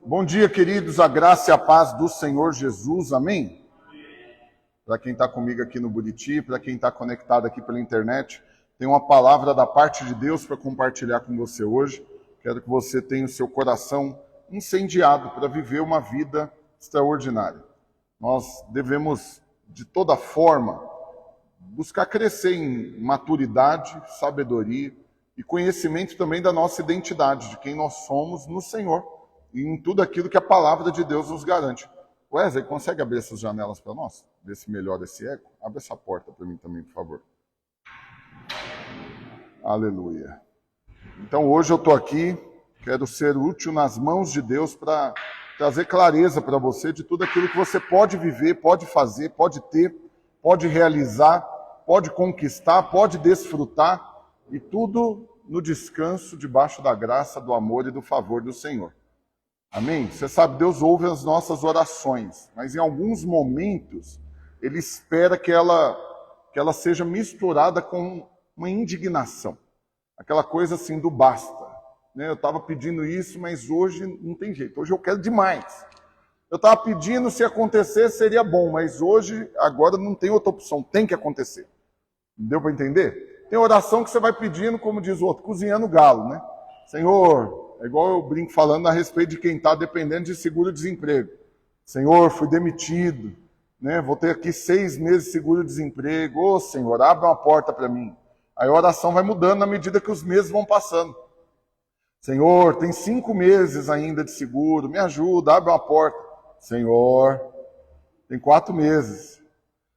Bom dia, queridos, a graça e a paz do Senhor Jesus, amém? Para quem está comigo aqui no Buriti, para quem está conectado aqui pela internet, tem uma palavra da parte de Deus para compartilhar com você hoje. Quero que você tenha o seu coração incendiado para viver uma vida extraordinária. Nós devemos, de toda forma, buscar crescer em maturidade, sabedoria e conhecimento também da nossa identidade, de quem nós somos no Senhor e em tudo aquilo que a palavra de Deus nos garante. Wesley, consegue abrir essas janelas para nós? Ver se melhora esse eco? Abre essa porta para mim também, por favor. Aleluia. Então hoje eu estou aqui, quero ser útil nas mãos de Deus para trazer clareza para você de tudo aquilo que você pode viver, pode fazer, pode ter, pode realizar, pode conquistar, pode desfrutar, e tudo no descanso, debaixo da graça, do amor e do favor do Senhor. Amém? Você sabe, Deus ouve as nossas orações, mas em alguns momentos Ele espera que ela seja misturada com uma indignação. Aquela coisa assim do basta. Eu estava pedindo isso, mas hoje não tem jeito. Hoje eu quero demais. Eu estava pedindo, se acontecer seria bom, mas hoje, agora não tem outra opção. Tem que acontecer. Deu para entender? Tem oração que você vai pedindo, como diz o outro, cozinhando galo, né? Senhor, é igual eu brinco falando a respeito de quem está dependendo de seguro-desemprego. Senhor, fui demitido, né? Vou ter aqui 6 meses de seguro-desemprego. Ô, Senhor, abre uma porta para mim. Aí a oração vai mudando na medida que os meses vão passando. Senhor, tem 5 meses ainda de seguro, me ajuda, abre uma porta. Senhor, tem 4 meses.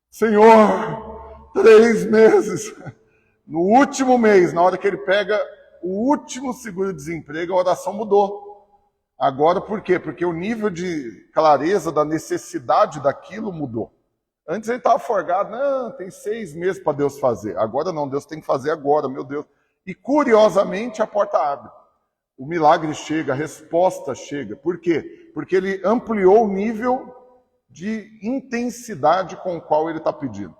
Senhor, 3 meses. No último mês, na hora que ele pega o último seguro-desemprego, a oração mudou. Agora por quê? Porque o nível de clareza da necessidade daquilo mudou. Antes ele estava forgado, não, tem 6 meses para Deus fazer. Agora não, Deus tem que fazer agora, meu Deus. E curiosamente a porta abre. O milagre chega, a resposta chega. Por quê? Porque ele ampliou o nível de intensidade com o qual ele está pedindo.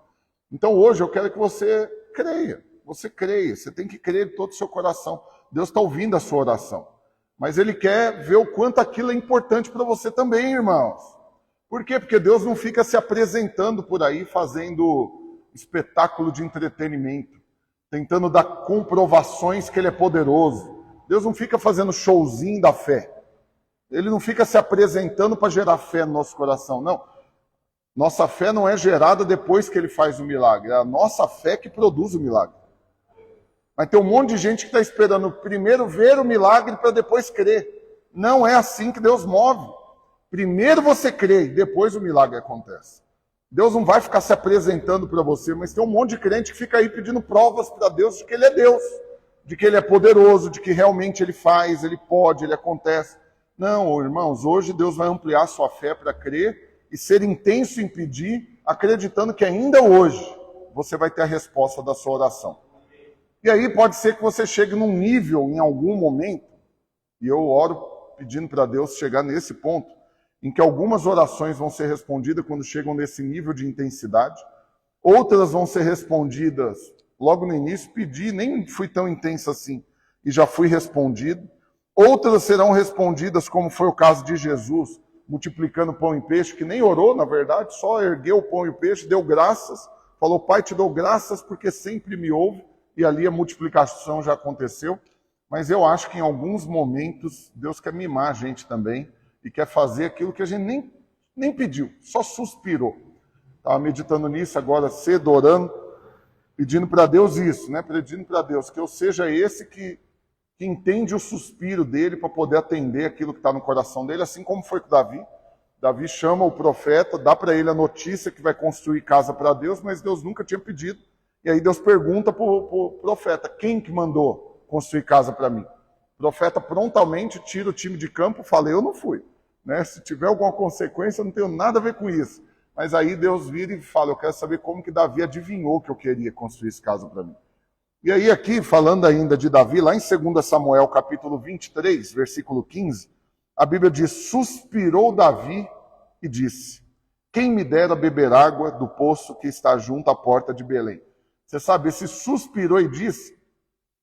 Então hoje eu quero que você creia. Você creia, você tem que crer de todo o seu coração. Deus está ouvindo a sua oração. Mas Ele quer ver o quanto aquilo é importante para você também, irmãos. Por quê? Porque Deus não fica se apresentando por aí, fazendo espetáculo de entretenimento, tentando dar comprovações que Ele é poderoso. Deus não fica fazendo showzinho da fé. Ele não fica se apresentando para gerar fé no nosso coração, não. Nossa fé não é gerada depois que Ele faz o milagre. É a nossa fé que produz o milagre. Mas tem um monte de gente que está esperando primeiro ver o milagre para depois crer. Não é assim que Deus move. Primeiro você crê e depois o milagre acontece. Deus não vai ficar se apresentando para você, mas tem um monte de crente que fica aí pedindo provas para Deus de que Ele é Deus, de que Ele é poderoso, de que realmente Ele faz, Ele pode, Ele acontece. Não, irmãos, hoje Deus vai ampliar sua fé para crer e ser intenso em pedir, acreditando que ainda hoje você vai ter a resposta da sua oração. E aí pode ser que você chegue num nível, em algum momento, e eu oro pedindo para Deus chegar nesse ponto, em que algumas orações vão ser respondidas quando chegam nesse nível de intensidade, outras vão ser respondidas logo no início, pedi, nem fui tão intenso assim, e já fui respondido. Outras serão respondidas, como foi o caso de Jesus, multiplicando pão e peixe, que nem orou, na verdade, só ergueu o pão e o peixe, deu graças, falou, Pai, te dou graças porque sempre me ouve. E ali a multiplicação já aconteceu, mas eu acho que em alguns momentos Deus quer mimar a gente também e quer fazer aquilo que a gente nem pediu, só suspirou. Estava meditando nisso agora cedo, orando, pedindo para Deus isso, né? Pedindo para Deus que eu seja esse que entende o suspiro dele para poder atender aquilo que está no coração dele, assim como foi com Davi. Davi chama o profeta, dá para ele a notícia que vai construir casa para Deus, mas Deus nunca tinha pedido. E aí Deus pergunta para o profeta, quem que mandou construir casa para mim? O profeta prontamente tira o time de campo e fala, eu não fui. Né? Se tiver alguma consequência, eu não tenho nada a ver com isso. Mas aí Deus vira e fala, eu quero saber como que Davi adivinhou que eu queria construir essa casa para mim. E aí aqui, falando ainda de Davi, lá em 2 Samuel capítulo 23, versículo 15, a Bíblia diz, suspirou Davi e disse, quem me dera beber água do poço que está junto à porta de Belém? Você sabe, esse suspirou e disse,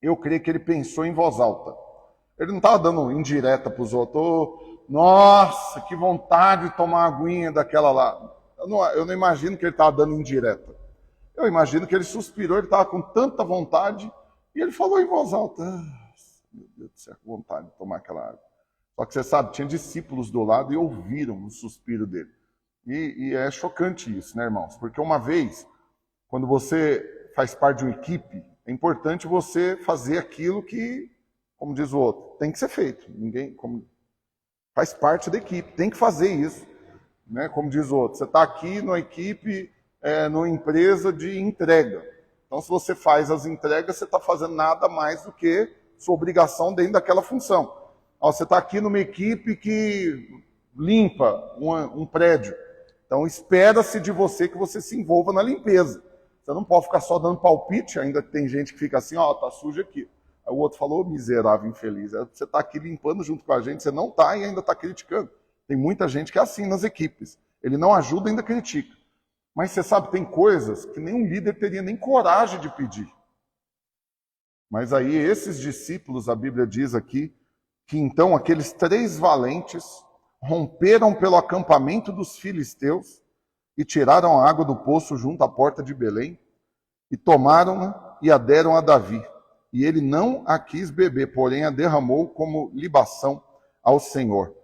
eu creio que ele pensou em voz alta. Ele não estava dando indireta para os outros, Nossa, que vontade de tomar uma aguinha daquela lá. Eu não imagino que ele estava dando indireta. Eu imagino que ele suspirou, ele estava com tanta vontade, e ele falou em voz alta, meu Deus do céu, que vontade de tomar aquela água. Só que você sabe, tinha discípulos do lado e ouviram o suspiro dele. E é chocante isso, né, irmãos? Porque uma vez, quando você faz parte de uma equipe, é importante você fazer aquilo que, como diz o outro, tem que ser feito. Ninguém faz parte da equipe, tem que fazer isso. Né? Como diz o outro, você está aqui numa equipe, numa empresa de entrega. Então, se você faz as entregas, você está fazendo nada mais do que sua obrigação dentro daquela função. Você está aqui numa equipe que limpa um prédio. Então, espera-se de você que você se envolva na limpeza. Você não pode ficar só dando palpite, ainda tem gente que fica assim, tá sujo aqui. Aí o outro falou, miserável, infeliz. Você está aqui limpando junto com a gente, você não está e ainda está criticando. Tem muita gente que é assim nas equipes. Ele não ajuda e ainda critica. Mas você sabe, tem coisas que nenhum líder teria nem coragem de pedir. Mas aí esses discípulos, a Bíblia diz aqui, que então aqueles 3 valentes romperam pelo acampamento dos filisteus e tiraram a água do poço junto à porta de Belém e tomaram-na e a deram a Davi. E ele não a quis beber, porém a derramou como libação ao Senhor.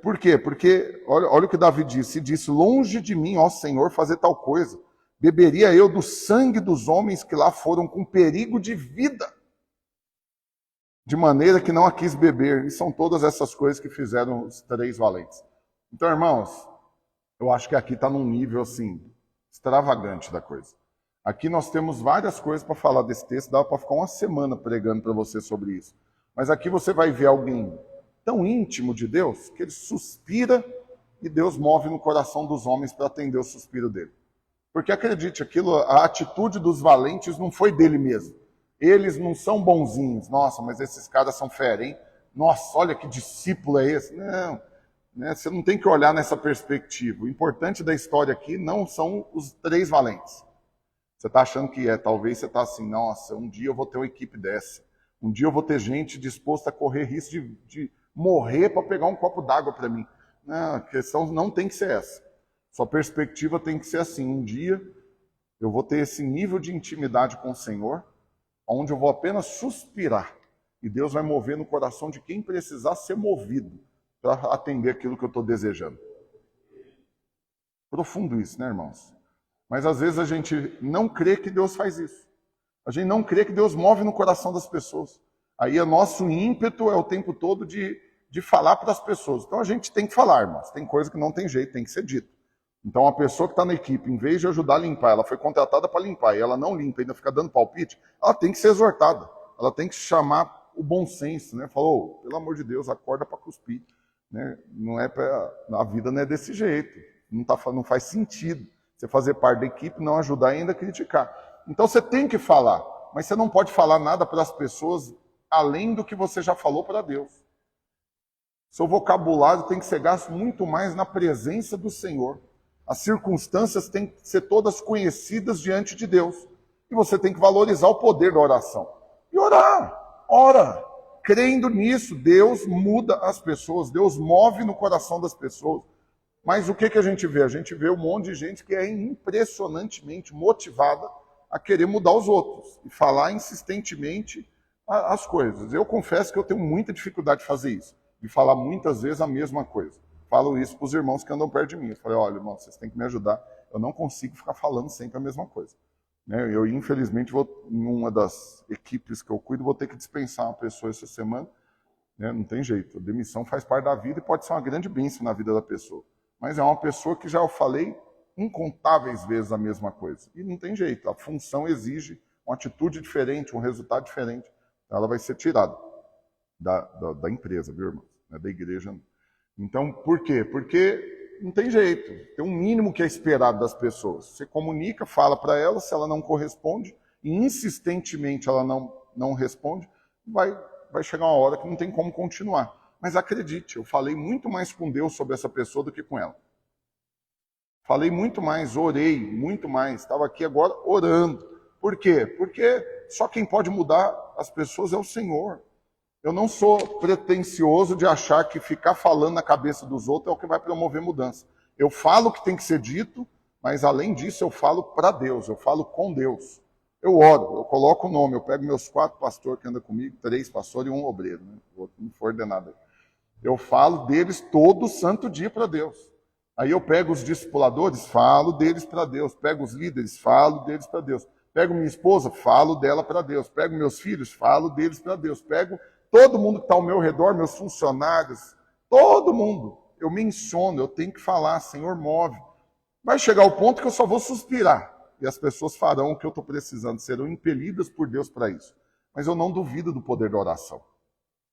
Por quê? Porque, olha o que Davi disse, longe de mim, ó Senhor, fazer tal coisa. Beberia eu do sangue dos homens que lá foram com perigo de vida, de maneira que não a quis beber. E são todas essas coisas que fizeram os 3 valentes. Então, irmãos, eu acho que aqui está num nível, assim, extravagante da coisa. Aqui nós temos várias coisas para falar desse texto, dá para ficar uma semana pregando para você sobre isso. Mas aqui você vai ver alguém tão íntimo de Deus, que ele suspira e Deus move no coração dos homens para atender o suspiro dele. Porque acredite, a atitude dos valentes não foi dele mesmo. Eles não são bonzinhos. Nossa, mas esses caras são fera, hein? Nossa, olha que discípulo é esse. Não, né? Você não tem que olhar nessa perspectiva. O importante da história aqui não são os 3 valentes. Você está achando que talvez você está assim, nossa, um dia eu vou ter uma equipe dessa. Um dia eu vou ter gente disposta a correr risco de morrer para pegar um copo d'água para mim. Não, a questão não tem que ser essa. Sua perspectiva tem que ser assim, um dia eu vou ter esse nível de intimidade com o Senhor, onde eu vou apenas suspirar, e Deus vai mover no coração de quem precisar ser movido para atender aquilo que eu estou desejando. Profundo isso, né, irmãos? Mas às vezes a gente não crê que Deus faz isso. A gente não crê que Deus move no coração das pessoas. Aí o nosso ímpeto é o tempo todo de falar para as pessoas. Então a gente tem que falar, irmãos. Tem coisa que não tem jeito, tem que ser dito. Então a pessoa que está na equipe, em vez de ajudar a limpar, ela foi contratada para limpar e ela não limpa, ainda fica dando palpite, ela tem que ser exortada. Ela tem que chamar o bom senso, né? Falou, pelo amor de Deus, acorda para cuspir. Né? A vida não é desse jeito. Não faz sentido você fazer parte da equipe, não ajudar e ainda criticar. Então você tem que falar, mas você não pode falar nada para as pessoas além do que você já falou para Deus. Seu vocabulário tem que ser gasto muito mais na presença do Senhor. As circunstâncias têm que ser todas conhecidas diante de Deus. E você tem que valorizar o poder da oração. E orar, ora. Crendo nisso, Deus muda as pessoas, Deus move no coração das pessoas. Mas o que a gente vê? A gente vê um monte de gente que é impressionantemente motivada a querer mudar os outros e falar insistentemente as coisas. Eu confesso que eu tenho muita dificuldade de fazer isso, de falar muitas vezes a mesma coisa. Falo isso para os irmãos que andam perto de mim. Eu falei, olha, irmão, vocês têm que me ajudar. Eu não consigo ficar falando sempre a mesma coisa. Eu, infelizmente, em uma das equipes que eu cuido, vou ter que dispensar uma pessoa essa semana. Não tem jeito. A demissão faz parte da vida e pode ser uma grande bênção na vida da pessoa. Mas é uma pessoa que já eu falei incontáveis vezes a mesma coisa. E não tem jeito. A função exige uma atitude diferente, um resultado diferente. Ela vai ser tirada da empresa, viu, irmão? Da igreja. Então, por quê? Porque não tem jeito. Tem um mínimo que é esperado das pessoas. Você comunica, fala para ela, se ela não corresponde, e insistentemente ela não responde, vai chegar uma hora que não tem como continuar. Mas acredite, eu falei muito mais com Deus sobre essa pessoa do que com ela. Falei muito mais, orei muito mais. Estava aqui agora orando. Por quê? Porque só quem pode mudar as pessoas é o Senhor. Eu não sou pretensioso de achar que ficar falando na cabeça dos outros é o que vai promover mudança. Eu falo o que tem que ser dito, mas além disso eu falo para Deus, eu falo com Deus. Eu oro, eu coloco o nome, eu pego meus 4 pastores que andam comigo, 3 pastores e um obreiro, né? O outro não foi ordenado. Eu falo deles todo santo dia para Deus. Aí eu pego os discipuladores, falo deles para Deus. Pego os líderes, falo deles para Deus. Pego minha esposa, falo dela para Deus. Pego meus filhos, falo deles para Deus. Pego todo mundo que está ao meu redor, meus funcionários, todo mundo. Eu menciono, eu tenho que falar, Senhor, move. Vai chegar o ponto que eu só vou suspirar. E as pessoas farão o que eu estou precisando, serão impelidas por Deus para isso. Mas eu não duvido do poder da oração.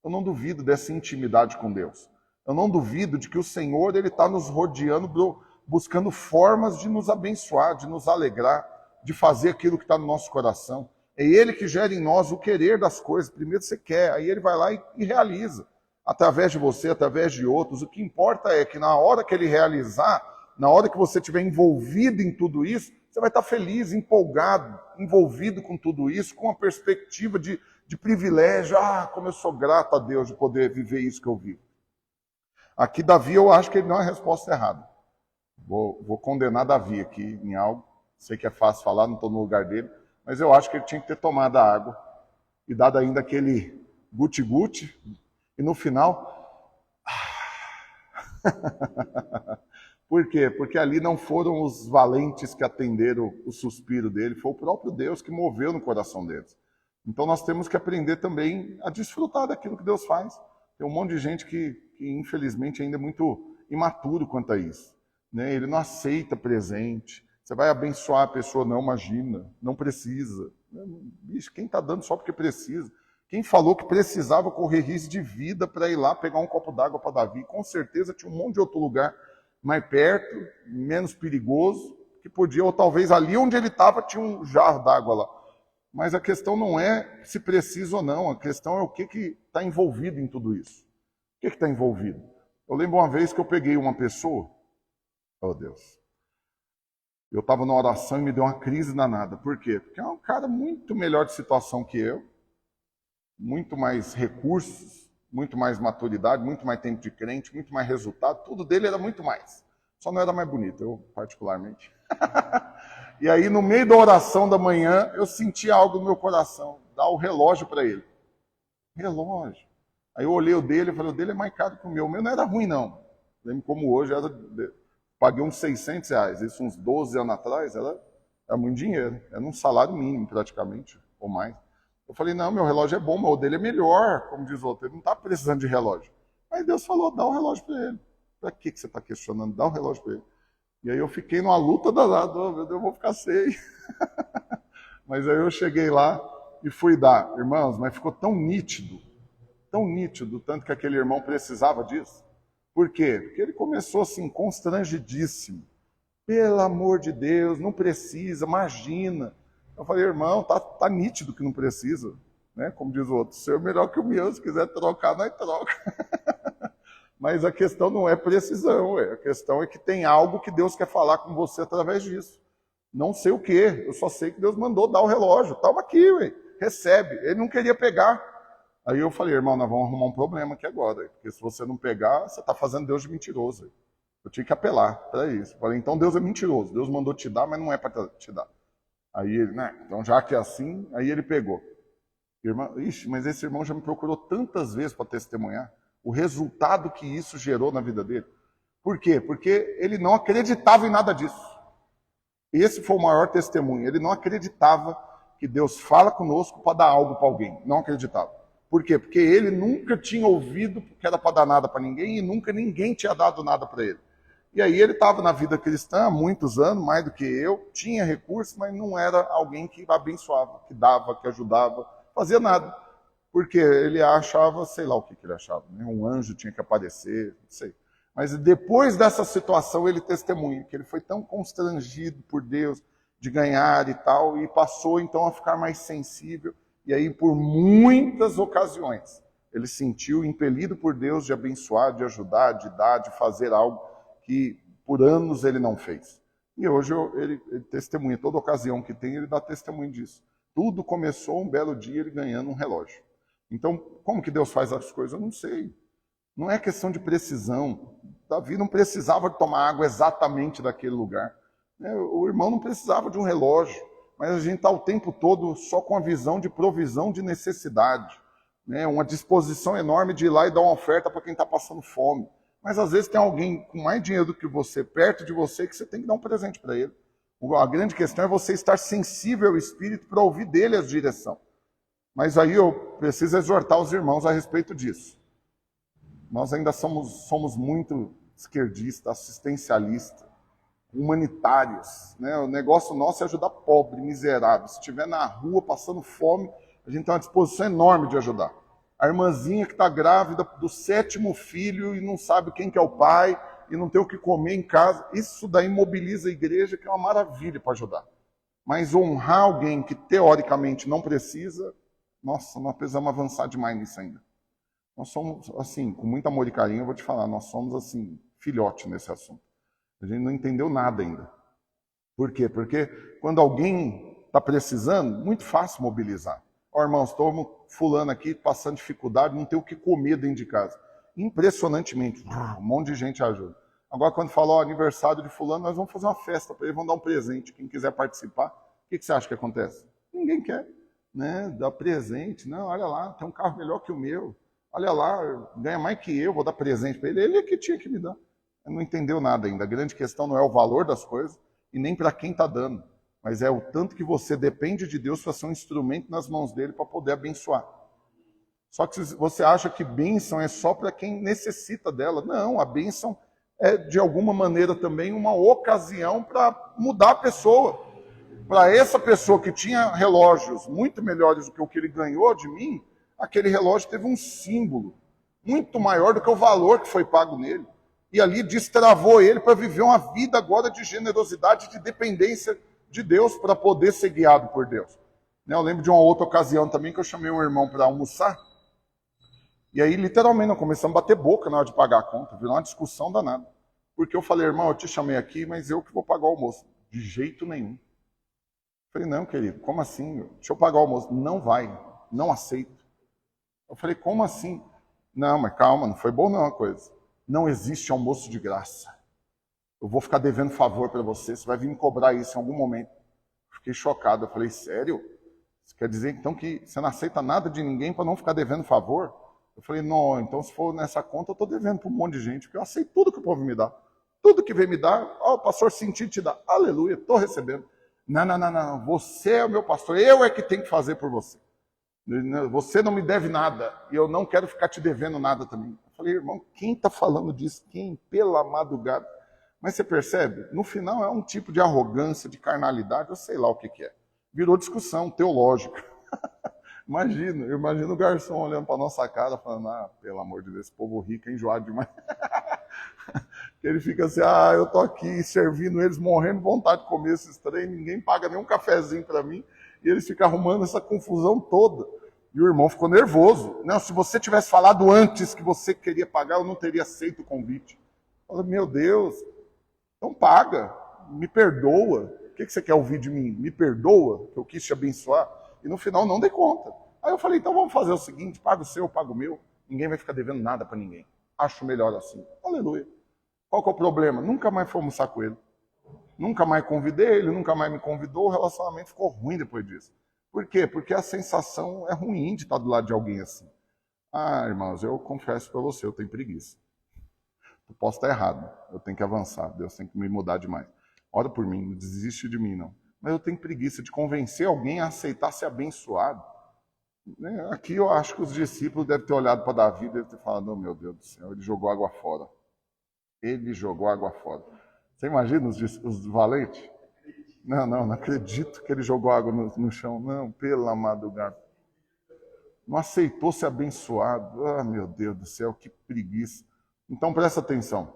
Eu não duvido dessa intimidade com Deus. Eu não duvido de que o Senhor ele está nos rodeando, buscando formas de nos abençoar, de nos alegrar, de fazer aquilo que está no nosso coração. É Ele que gera em nós o querer das coisas. Primeiro você quer, aí Ele vai lá e realiza. Através de você, através de outros. O que importa é que na hora que Ele realizar, na hora que você estiver envolvido em tudo isso, você vai estar feliz, empolgado, envolvido com tudo isso, com a perspectiva de privilégio. Ah, como eu sou grato a Deus de poder viver isso que eu vivo. Aqui Davi, eu acho que ele não é a resposta errada. Vou condenar Davi aqui em algo. Sei que é fácil falar, não estou no lugar dele. Mas eu acho que ele tinha que ter tomado a água e dado ainda aquele guti-guti. E no final... Por quê? Porque ali não foram os valentes que atenderam o suspiro dele, foi o próprio Deus que moveu no coração deles. Então nós temos que aprender também a desfrutar daquilo que Deus faz. Tem um monte de gente que infelizmente ainda é muito imaturo quanto a isso. Né? Ele não aceita presente. Você vai abençoar a pessoa, não, imagina, não precisa. Bicho, quem está dando só porque precisa? Quem falou que precisava correr risco de vida para ir lá pegar um copo d'água para Davi? Com certeza tinha um monte de outro lugar mais perto, menos perigoso, que podia, ou talvez ali onde ele estava tinha um jarro d'água lá. Mas a questão não é se precisa ou não, a questão é o que está envolvido em tudo isso. O que está envolvido? Eu lembro uma vez que eu peguei uma pessoa, oh Deus, eu estava na oração e me deu uma crise danada. Por quê? Porque é um cara muito melhor de situação que eu, muito mais recursos, muito mais maturidade, muito mais tempo de crente, muito mais resultado, tudo dele era muito mais. Só não era mais bonito, eu particularmente. E aí, no meio da oração da manhã, eu senti algo no meu coração, dar o relógio para ele. Relógio. Aí eu olhei o dele e falei, o dele é mais caro que o meu. O meu não era ruim, não. Lembro como hoje, paguei uns R$600. Isso uns 12 anos atrás, era muito dinheiro. Era um salário mínimo, praticamente, ou mais. Eu falei, não, meu relógio é bom, mas o dele é melhor, como diz o outro. Ele não está precisando de relógio. Aí Deus falou, dá o relógio para ele. Para que você está questionando? Dá o relógio para ele. E aí eu fiquei numa luta danada, oh, meu Deus, eu vou ficar sem. Mas aí eu cheguei lá e fui dar. Irmãos, mas ficou tão nítido, tanto que aquele irmão precisava disso. Por quê? Porque ele começou assim, constrangidíssimo. Pelo amor de Deus, não precisa, imagina. Eu falei, irmão, tá nítido que não precisa. Né? Como diz o outro, o seu é melhor que o meu, se quiser trocar, nós troca. Mas a questão não é precisão, a questão é que tem algo que Deus quer falar com você através disso. Não sei o quê, eu só sei que Deus mandou dar o relógio. Toma aqui, ué, recebe. Ele não queria pegar. Aí eu falei, irmão, nós vamos arrumar um problema aqui agora, porque se você não pegar, você está fazendo Deus de mentiroso. Eu tinha que apelar para isso. Eu falei, então Deus é mentiroso, Deus mandou te dar, mas não é para te dar. Aí ele, né, então já que é assim, aí ele pegou. Irmão, ixi, mas esse irmão já me procurou tantas vezes para testemunhar o resultado que isso gerou na vida dele. Por quê? Porque ele não acreditava em nada disso. Esse foi o maior testemunho. Ele não acreditava que Deus fala conosco para dar algo para alguém. Não acreditava. Por quê? Porque ele nunca tinha ouvido que era para dar nada para ninguém e nunca ninguém tinha dado nada para ele. E aí ele estava na vida cristã há muitos anos, mais do que eu, tinha recursos, mas não era alguém que abençoava, que dava, que ajudava, fazia nada. Porque ele achava, sei lá o que ele achava, né? Um anjo tinha que aparecer, não sei. Mas depois dessa situação ele testemunha que ele foi tão constrangido por Deus de ganhar e tal, e passou então a ficar mais sensível. E aí por muitas ocasiões ele sentiu impelido por Deus de abençoar, de ajudar, de dar, de fazer algo que por anos ele não fez. E hoje ele testemunha, toda ocasião que tem ele dá testemunho disso. Tudo começou um belo dia ele ganhando um relógio. Então, como que Deus faz as coisas? Eu não sei. Não é questão de precisão. Davi não precisava tomar água exatamente daquele lugar. O irmão não precisava de um relógio. Mas a gente está o tempo todo só com a visão de provisão de necessidade. Uma disposição enorme de ir lá e dar uma oferta para quem está passando fome. Mas às vezes tem alguém com mais dinheiro do que você, perto de você, que você tem que dar um presente para ele. A grande questão é você estar sensível ao Espírito para ouvir dele a direção. Mas aí eu preciso exortar os irmãos a respeito disso. Nós ainda somos muito esquerdistas, assistencialistas, humanitários. O negócio nosso é ajudar pobre, miserável. Se estiver na rua passando fome, a gente tem uma disposição enorme de ajudar. A irmãzinha que está grávida do 7º filho e não sabe quem que é o pai e não tem o que comer em casa, isso daí mobiliza a igreja, que é uma maravilha para ajudar. Mas honrar alguém que teoricamente não precisa, nossa, nós precisamos avançar demais nisso ainda. Nós somos, assim, com muito amor e carinho, eu vou te falar, nós somos, assim, filhote nesse assunto. A gente não entendeu nada ainda. Por quê? Porque quando alguém está precisando, muito fácil mobilizar. Ó, irmãos, estou fulano aqui passando dificuldade, não tem o que comer dentro de casa. Impressionantemente, um monte de gente ajuda. Agora, quando fala, ó, aniversário de fulano, nós vamos fazer uma festa para ele, vamos dar um presente. Quem quiser participar, o que você acha que acontece? Ninguém quer, dar presente. Não, olha lá, tem um carro melhor que o meu. Olha lá, ganha mais que eu, vou dar presente para ele. Ele é que tinha que me dar. Não entendeu nada ainda. A grande questão não é o valor das coisas e nem para quem está dando, mas é o tanto que você depende de Deus para ser um instrumento nas mãos dele para poder abençoar. Só que se você acha que bênção é só para quem necessita dela. Não, a bênção é de alguma maneira também uma ocasião para mudar a pessoa. Para essa pessoa que tinha relógios muito melhores do que o que ele ganhou de mim, aquele relógio teve um símbolo muito maior do que o valor que foi pago nele. E ali destravou ele para viver uma vida agora de generosidade, de dependência de Deus, para poder ser guiado por Deus. Eu lembro de uma outra ocasião também que eu chamei um irmão para almoçar, e aí literalmente nós começamos a bater boca na hora de pagar a conta, virou uma discussão danada. Porque eu falei, irmão, eu te chamei aqui, mas eu que vou pagar o almoço. De jeito nenhum. Eu falei, não, querido, como assim? Deixa eu pagar o almoço. Não vai, não aceito. Eu falei, como assim? Não, mas calma, não foi bom não a coisa. Não existe almoço de graça. Eu vou ficar devendo favor para você, você vai vir me cobrar isso em algum momento. Fiquei chocado, eu falei, sério? Isso quer dizer então que você não aceita nada de ninguém para não ficar devendo favor? Eu falei, não, então se for nessa conta eu estou devendo para um monte de gente, porque eu aceito tudo que o povo me dá. Tudo que vem me dar, ó, o pastor sentir te dá. Aleluia, estou recebendo. Não, você é o meu pastor, eu é que tenho que fazer por você. Você não me deve nada e eu não quero ficar te devendo nada também. Eu falei, irmão, quem está falando disso? Quem? Pela madrugada. Mas você percebe? No final é um tipo de arrogância, de carnalidade, eu sei lá o que é. Virou discussão teológica. Eu imagino o garçom olhando para a nossa cara, falando, pelo amor de Deus, esse povo rico é enjoado demais. Ele fica assim, eu tô aqui servindo eles, morrendo de vontade de comer esses trem, ninguém paga nem um cafezinho para mim, e eles ficam arrumando essa confusão toda. E o irmão ficou nervoso. Não, se você tivesse falado antes que você queria pagar, eu não teria aceito o convite. Eu falei, meu Deus, então paga, me perdoa. O que você quer ouvir de mim? Me perdoa, que eu quis te abençoar. E no final não dei conta. Aí eu falei, então vamos fazer o seguinte, paga o seu, eu pago o meu. Ninguém vai ficar devendo nada para ninguém. Acho melhor assim. Aleluia. Qual que é o problema? Nunca mais fui almoçar com ele. Nunca mais convidei ele, nunca mais me convidou. O relacionamento ficou ruim depois disso. Por quê? Porque a sensação é ruim de estar do lado de alguém assim. Irmãos, eu confesso para você, eu tenho preguiça. Eu posso estar errado, eu tenho que avançar, Deus tem que me mudar demais. Ora por mim, não desiste de mim não. Mas eu tenho preguiça de convencer alguém a aceitar ser abençoado. Aqui eu acho que os discípulos devem ter olhado para Davi e devem ter falado, meu Deus do céu, ele jogou água fora. Ele jogou água fora. Você imagina os valentes? Não acredito que ele jogou água no chão. Não, pela madrugada. Não aceitou ser abençoado. Meu Deus do céu, que preguiça. Então presta atenção.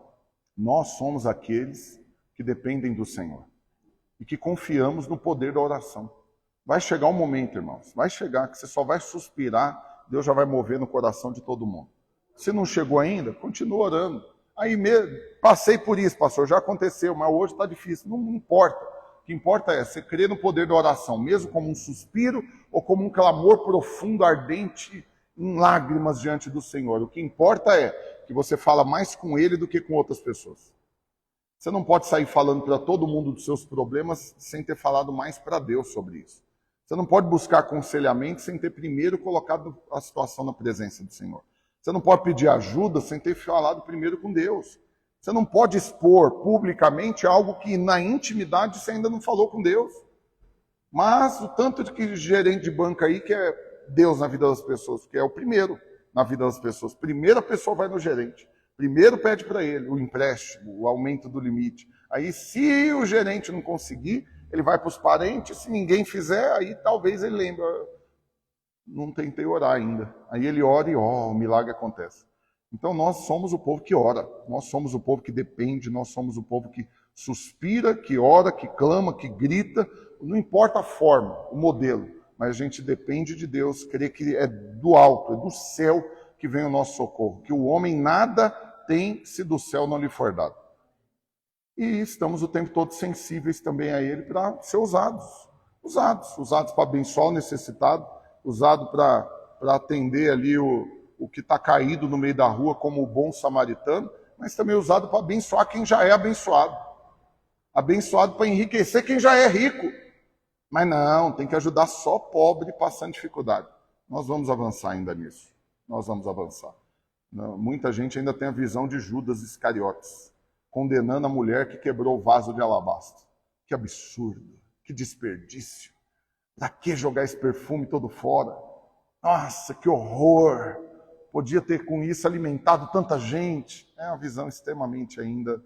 Nós somos aqueles que dependem do Senhor e que confiamos no poder da oração. Vai chegar um momento, irmãos, vai chegar que você só vai suspirar, Deus já vai mover no coração de todo mundo. Se não chegou ainda, continua orando. Aí passei por isso, pastor, já aconteceu, mas hoje está difícil. Não importa. O que importa é você crer no poder da oração, mesmo como um suspiro ou como um clamor profundo, ardente em lágrimas diante do Senhor. O que importa é que você fala mais com Ele do que com outras pessoas. Você não pode sair falando para todo mundo dos seus problemas sem ter falado mais para Deus sobre isso. Você não pode buscar aconselhamento sem ter primeiro colocado a situação na presença do Senhor. Você não pode pedir ajuda sem ter falado primeiro com Deus. Você não pode expor publicamente algo que na intimidade você ainda não falou com Deus. Mas o tanto de que gerente de banco aí que é Deus na vida das pessoas, que é o primeiro na vida das pessoas. Primeiro a pessoa vai no gerente. Primeiro pede para ele o empréstimo, o aumento do limite. Aí se o gerente não conseguir, ele vai para os parentes. Se ninguém fizer, aí talvez ele lembre. Não tentei orar ainda. Aí ele ora e o milagre acontece. Então nós somos o povo que ora. Nós somos o povo que depende. Nós somos o povo que suspira, que ora, que clama, que grita. Não importa a forma, o modelo. Mas a gente depende de Deus. Crê que é do alto, é do céu que vem o nosso socorro, que o homem nada tem se do céu não lhe for dado. E estamos o tempo todo sensíveis também a ele para ser usados para abençoar o necessitado, usado para atender ali o que está caído no meio da rua como o bom samaritano, mas também usado para abençoar quem já é abençoado para enriquecer quem já é rico. Mas não, tem que ajudar só pobre passando dificuldade. Nós vamos avançar ainda nisso. Nós vamos avançar. Não, muita gente ainda tem a visão de Judas Iscariotes, condenando a mulher que quebrou o vaso de alabastro. Que absurdo, que desperdício. Para que jogar esse perfume todo fora? Nossa, que horror! Podia ter com isso alimentado tanta gente. É uma visão extremamente ainda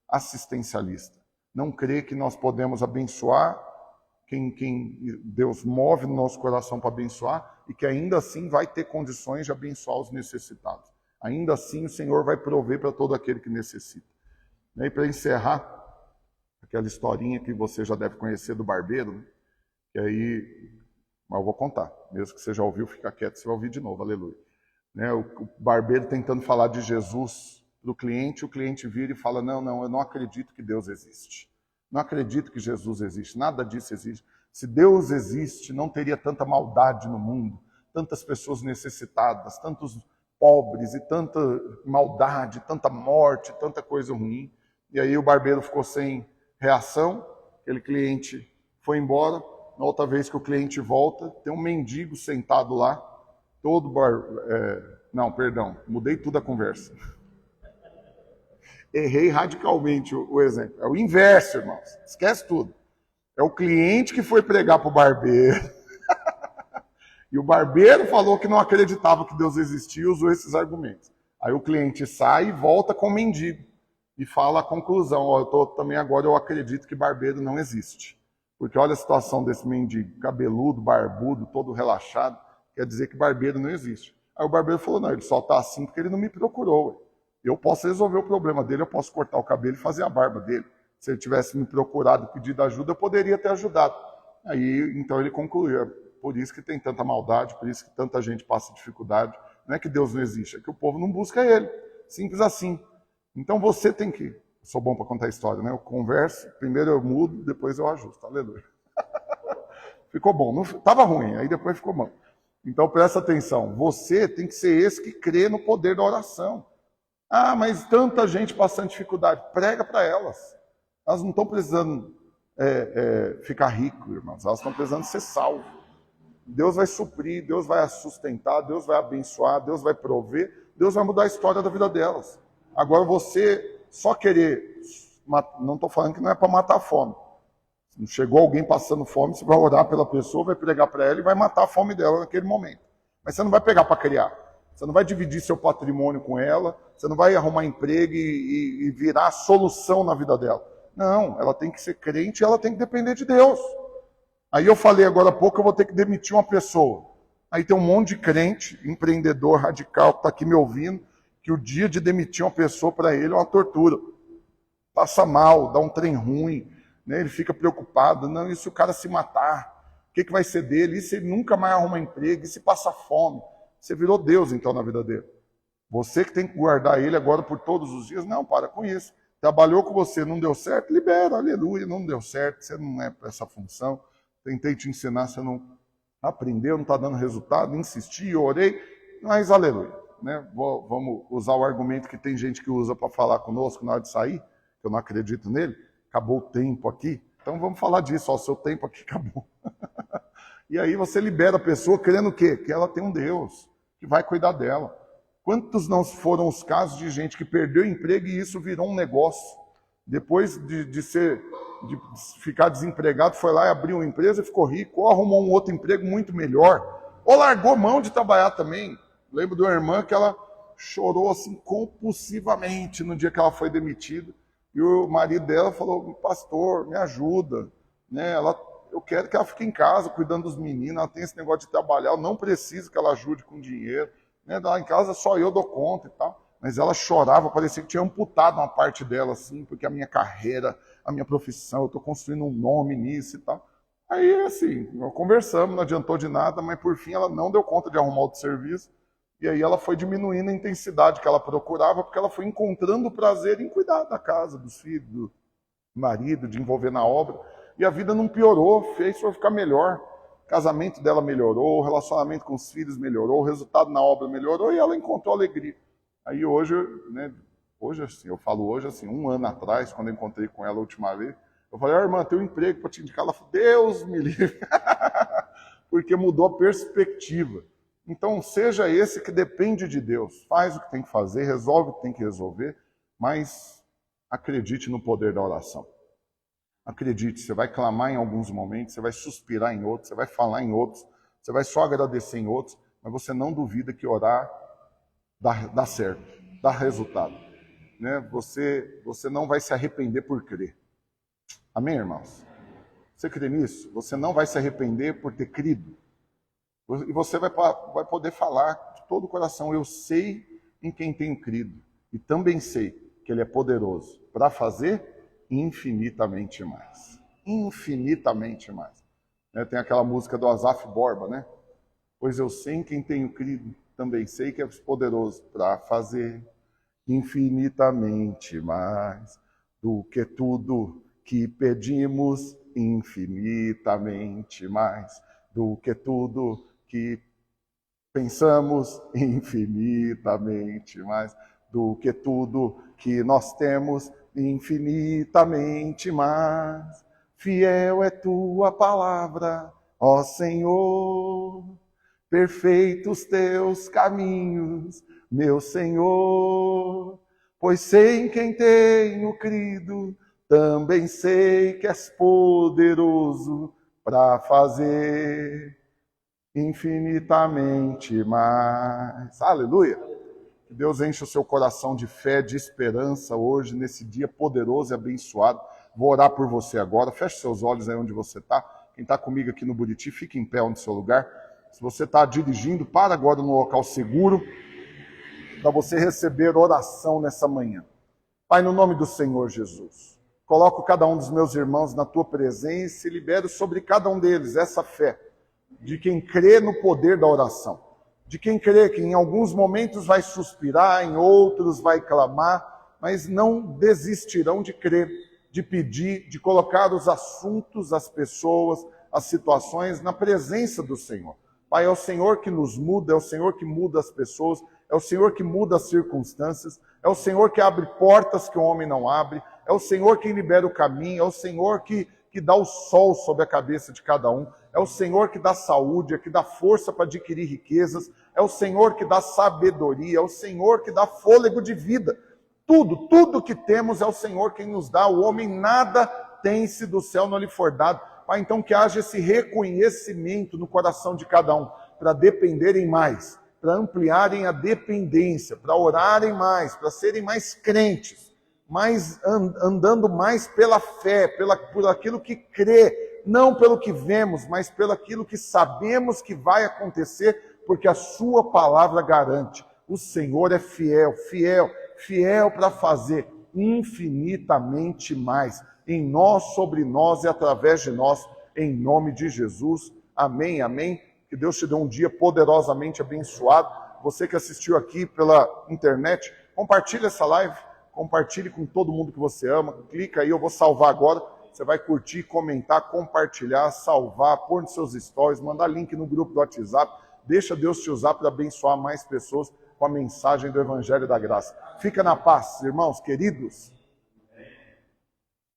assistencialista. Não crê que nós podemos abençoar quem Deus move no nosso coração para abençoar e que ainda assim vai ter condições de abençoar os necessitados. Ainda assim o Senhor vai prover para todo aquele que necessita. E para encerrar, aquela historinha que você já deve conhecer do barbeiro, né? Que aí, mas eu vou contar. Mesmo que você já ouviu, fica quieto, você vai ouvir de novo, aleluia. Né? O barbeiro tentando falar de Jesus para o cliente vira e fala, não, eu não acredito que Deus existe. Não acredito que Jesus existe, nada disso existe. Se Deus existe, não teria tanta maldade no mundo, tantas pessoas necessitadas, tantos pobres e tanta maldade, tanta morte, tanta coisa ruim. E aí o barbeiro ficou sem reação, aquele cliente foi embora. Na outra vez que o cliente volta, tem um mendigo sentado lá, mudei tudo a conversa. Errei radicalmente o exemplo. É o inverso, irmãos. Esquece tudo. É o cliente que foi pregar para o barbeiro. E o barbeiro falou que não acreditava que Deus existia e usou esses argumentos. Aí o cliente sai e volta com o mendigo. E fala a conclusão. Eu acredito que barbeiro não existe. Porque olha a situação desse mendigo. Cabeludo, barbudo, todo relaxado. Quer dizer que barbeiro não existe. Aí o barbeiro falou, não, ele só está assim porque ele não me procurou. Ué. Eu posso resolver o problema dele, eu posso cortar o cabelo e fazer a barba dele. Se ele tivesse me procurado e pedido ajuda, eu poderia ter ajudado. Aí, então ele concluiu, por isso que tem tanta maldade, por isso que tanta gente passa dificuldade. Não é que Deus não existe, é que o povo não busca ele. Simples assim. Então você tem que... Eu sou bom para contar história, né? Eu converso, primeiro eu mudo, depois eu ajusto. Aleluia. Ficou bom. Estava ruim, aí depois ficou bom. Então presta atenção, você tem que ser esse que crê no poder da oração. Ah, mas tanta gente passando dificuldade. Prega para elas. Elas não estão precisando ficar ricas, irmãos. Elas estão precisando ser salvas. Deus vai suprir, Deus vai sustentar, Deus vai abençoar, Deus vai prover, Deus vai mudar a história da vida delas. Agora você só querer... Não estou falando que não é para matar a fome. Se chegou alguém passando fome, você vai orar pela pessoa, vai pregar para ela e vai matar a fome dela naquele momento. Mas você não vai pegar para criar. Você não vai dividir seu patrimônio com ela, você não vai arrumar emprego e virar a solução na vida dela. Não, ela tem que ser crente e ela tem que depender de Deus. Aí eu falei agora há pouco, eu vou ter que demitir uma pessoa. Aí tem um monte de crente, empreendedor radical que está aqui me ouvindo, que o dia de demitir uma pessoa para ele é uma tortura. Passa mal, dá um trem ruim, né? Ele fica preocupado. Não, e se o cara se matar? O que vai ser dele? E se ele nunca mais arruma emprego? E se passa fome? Você virou Deus, então, na vida dele. Você que tem que guardar ele agora por todos os dias. Não, para com isso. Trabalhou com você, não deu certo? Libera, aleluia, não deu certo. Você não é para essa função. Tentei te ensinar, você não aprendeu, não está dando resultado. Insisti, orei. mas aleluia. Né? Vamos usar o argumento que tem gente que usa para falar conosco na hora de sair, que eu não acredito nele. Acabou o tempo aqui, então vamos falar disso, ó, o seu tempo aqui acabou. E aí você libera a pessoa crendo o quê? Que ela tem um Deus que vai cuidar dela. Quantos não foram os casos de gente que perdeu o emprego e isso virou um negócio? Depois de ficar desempregado, foi lá e abriu uma empresa e ficou rico, ou arrumou um outro emprego muito melhor, ou largou mão de trabalhar também. Lembro de uma irmã que ela chorou assim compulsivamente no dia que ela foi demitida. E o marido dela falou, pastor, me ajuda. Né? Eu quero que ela fique em casa cuidando dos meninos, ela tem esse negócio de trabalhar, eu não preciso que ela ajude com dinheiro. Né? Lá em casa só eu dou conta e tal. Mas ela chorava, parecia que tinha amputado uma parte dela, assim, porque a minha carreira, a minha profissão, eu estou construindo um nome nisso e tal. Aí, assim, nós conversamos, não adiantou de nada, mas por fim ela não deu conta de arrumar outro serviço. E aí ela foi diminuindo a intensidade que ela procurava, porque ela foi encontrando prazer em cuidar da casa, dos filhos, do marido, de envolver na obra. E a vida não piorou, fez para ficar melhor. O casamento dela melhorou, o relacionamento com os filhos melhorou, o resultado na obra melhorou e ela encontrou alegria. Aí hoje, né, assim, eu falo hoje, assim, 1 ano atrás, quando eu encontrei com ela a última vez, eu falei, irmã, tem um emprego para te indicar. Ela falou, Deus me livre, porque mudou a perspectiva. Então, seja esse que depende de Deus, faz o que tem que fazer, resolve o que tem que resolver, mas acredite no poder da oração. Acredite, você vai clamar em alguns momentos, você vai suspirar em outros, você vai falar em outros, você vai só agradecer em outros, mas você não duvida que orar dá certo, dá resultado. Né? Você não vai se arrepender por crer. Amém, irmãos? Você crê nisso? Você não vai se arrepender por ter crido. E você vai poder falar de todo o coração, eu sei em quem tenho crido. E também sei que Ele é poderoso para fazer infinitamente mais. Infinitamente mais. Né? Tem aquela música do Asaf Borba, né? Pois eu sei em quem tenho crido, também sei que é poderoso para fazer infinitamente mais do que tudo que pedimos, infinitamente mais do que tudo que pensamos, infinitamente mais do que tudo que nós temos, infinitamente mais. Fiel é tua palavra, ó Senhor. Perfeitos teus caminhos, meu Senhor, pois sei em quem tenho crido, também sei que és poderoso para fazer infinitamente mais. Aleluia! Que Deus enche o seu coração de fé, de esperança hoje, nesse dia poderoso e abençoado. Vou orar por você agora, feche seus olhos aí onde você está. Quem está comigo aqui no Buriti, fique em pé onde seu lugar. Se você está dirigindo, para agora no local seguro, para você receber oração nessa manhã. Pai, no nome do Senhor Jesus, coloco cada um dos meus irmãos na tua presença e libero sobre cada um deles essa fé, de quem crê no poder da oração, de quem crê que em alguns momentos vai suspirar, em outros vai clamar, mas não desistirão de crer, de pedir, de colocar os assuntos, as pessoas, as situações na presença do Senhor. Pai, é o Senhor que nos muda, é o Senhor que muda as pessoas, é o Senhor que muda as circunstâncias, é o Senhor que abre portas que o homem não abre, é o Senhor que libera o caminho, é o Senhor que dá o sol sobre a cabeça de cada um, é o Senhor que dá saúde, é que dá força para adquirir riquezas, é o Senhor que dá sabedoria, é o Senhor que dá fôlego de vida. Tudo que temos é o Senhor quem nos dá, o homem nada tem se do céu não lhe for dado. Pai, então que haja esse reconhecimento no coração de cada um, para dependerem mais, para ampliarem a dependência, para orarem mais, para serem mais crentes, mais andando mais pela fé, por aquilo que crê, não pelo que vemos, mas pelo aquilo que sabemos que vai acontecer, porque a sua palavra garante. O Senhor é fiel para fazer infinitamente mais em nós, sobre nós e através de nós, em nome de Jesus. Amém, amém. Que Deus te dê um dia poderosamente abençoado. Você que assistiu aqui pela internet, compartilhe essa live, compartilhe com todo mundo que você ama. Clica aí, eu vou salvar agora. Você vai curtir, comentar, compartilhar, salvar, pôr nos seus stories, mandar link no grupo do WhatsApp. Deixa Deus te usar para abençoar mais pessoas com a mensagem do Evangelho da Graça. Fica na paz, irmãos queridos.